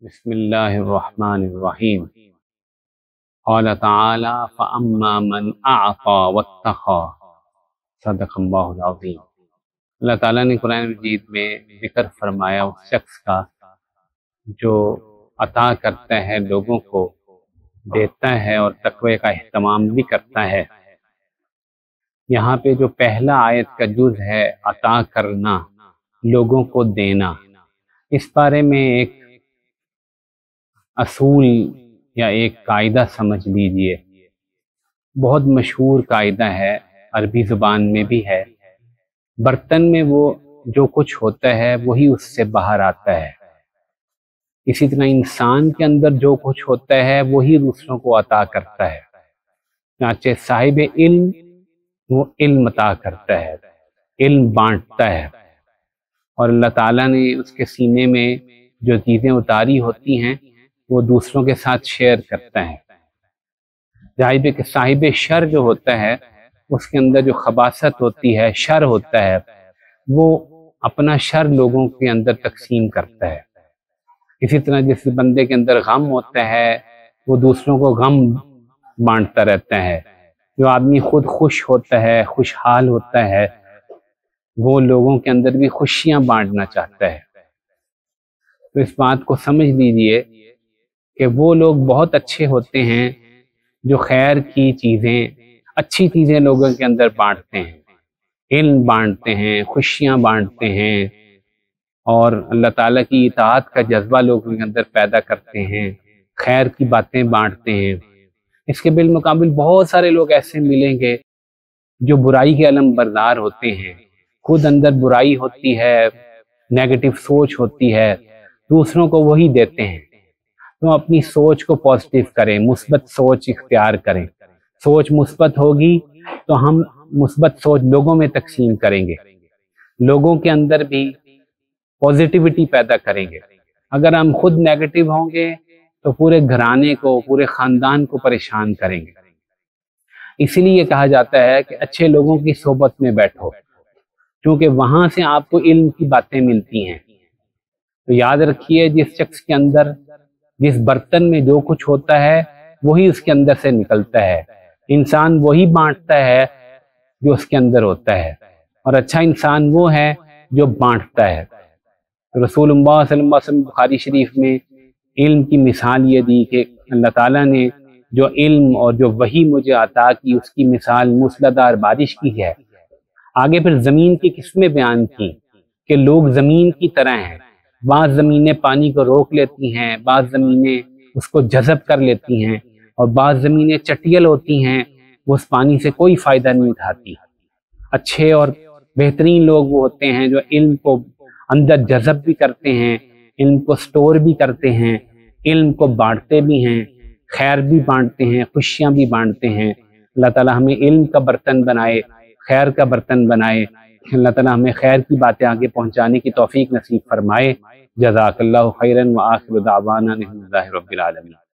بسم اللہ الرحمن الرحیم۔ قال تعالی فاما من اعطى واتقى صدق اللہ العظیم۔ اللہ تعالیٰ نے قرآن مجید میں ذکر فرمایا اس شخص کا جو عطا کرتا ہے، لوگوں کو دیتا ہے اور تقوی کا اہتمام بھی کرتا ہے۔ یہاں پہ جو پہلا آیت کا جز ہے عطا کرنا، لوگوں کو دینا، اس بارے میں ایک اصول یا ایک قاعدہ سمجھ لیجئے۔ بہت مشہور قاعدہ ہے، عربی زبان میں بھی ہے۔ برتن میں وہ جو کچھ ہوتا ہے وہی اس سے باہر آتا ہے، اسی طرح انسان کے اندر جو کچھ ہوتا ہے وہی دوسروں کو عطا کرتا ہے۔ چنانچہ صاحب علم وہ علم عطا کرتا ہے، علم بانٹتا ہے، اور اللہ تعالیٰ نے اس کے سینے میں جو چیزیں اتاری ہوتی ہیں وہ دوسروں کے ساتھ شیئر کرتا ہے۔ ظاہر ہے کہ صاحب شر جو ہوتا ہے اس کے اندر جو خباثت ہوتی ہے، شر ہوتا ہے، وہ اپنا شر لوگوں کے اندر تقسیم کرتا ہے۔ اسی طرح جس بندے کے اندر غم ہوتا ہے وہ دوسروں کو غم بانٹتا رہتا ہے۔ جو آدمی خود خوش ہوتا ہے، خوشحال ہوتا ہے، وہ لوگوں کے اندر بھی خوشیاں بانٹنا چاہتا ہے۔ تو اس بات کو سمجھ لیجئے کہ وہ لوگ بہت اچھے ہوتے ہیں جو خیر کی چیزیں، اچھی چیزیں لوگوں کے اندر بانٹتے ہیں، علم بانٹتے ہیں، خوشیاں بانٹتے ہیں، اور اللہ تعالیٰ کی اطاعت کا جذبہ لوگوں کے اندر پیدا کرتے ہیں، خیر کی باتیں بانٹتے ہیں۔ اس کے بالمقابل بہت سارے لوگ ایسے ملیں گے جو برائی کے علم بردار ہوتے ہیں، خود اندر برائی ہوتی ہے، نیگیٹو سوچ ہوتی ہے، دوسروں کو وہی دیتے ہیں۔ تو اپنی سوچ کو پازیٹیو کریں، مثبت سوچ اختیار کریں۔ سوچ مثبت ہوگی تو ہم مثبت سوچ لوگوں میں تقسیم کریں گے، لوگوں کے اندر بھی پازیٹیوٹی پیدا کریں گے۔ اگر ہم خود نیگیٹو ہوں گے تو پورے گھرانے کو، پورے خاندان کو پریشان کریں گے۔ اسی لیے کہا جاتا ہے کہ اچھے لوگوں کی صحبت میں بیٹھو، کیونکہ وہاں سے آپ کو علم کی باتیں ملتی ہیں۔ تو یاد رکھیے، جس شخص کے اندر، جس برتن میں جو کچھ ہوتا ہے وہی اس کے اندر سے نکلتا ہے۔ انسان وہی بانٹتا ہے جو اس کے اندر ہوتا ہے، اور اچھا انسان وہ ہے جو بانٹتا ہے۔ رسول اللہ صلی اللہ علیہ وسلم بخاری شریف میں علم کی مثال یہ دی کہ اللہ تعالیٰ نے جو علم اور جو وحی مجھے عطا کی اس کی مثال موسلادھار بارش کی ہے۔ آگے پھر زمین کی قسمیں بیان کی کہ لوگ زمین کی طرح ہیں، بعض زمینیں پانی کو روک لیتی ہیں، بعض زمینیں اس کو جذب کر لیتی ہیں، اور بعض زمینیں چٹیل ہوتی ہیں، وہ اس پانی سے کوئی فائدہ نہیں اٹھاتی۔ اچھے اور بہترین لوگ وہ ہوتے ہیں جو علم کو اندر جذب بھی کرتے ہیں، علم کو سٹور بھی کرتے ہیں، علم کو بانٹتے بھی ہیں، خیر بھی بانٹتے ہیں، خوشیاں بھی بانٹتے ہیں۔ اللہ تعالیٰ ہمیں علم کا برتن بنائے، خیر کا برتن بنائے۔ اللہ تعالیٰ ہمیں خیر کی باتیں آگے پہنچانے کی توفیق نصیب فرمائے۔ جزاک اللہ خیرا وآخر دعوانا الحمد للہ رب العالمین۔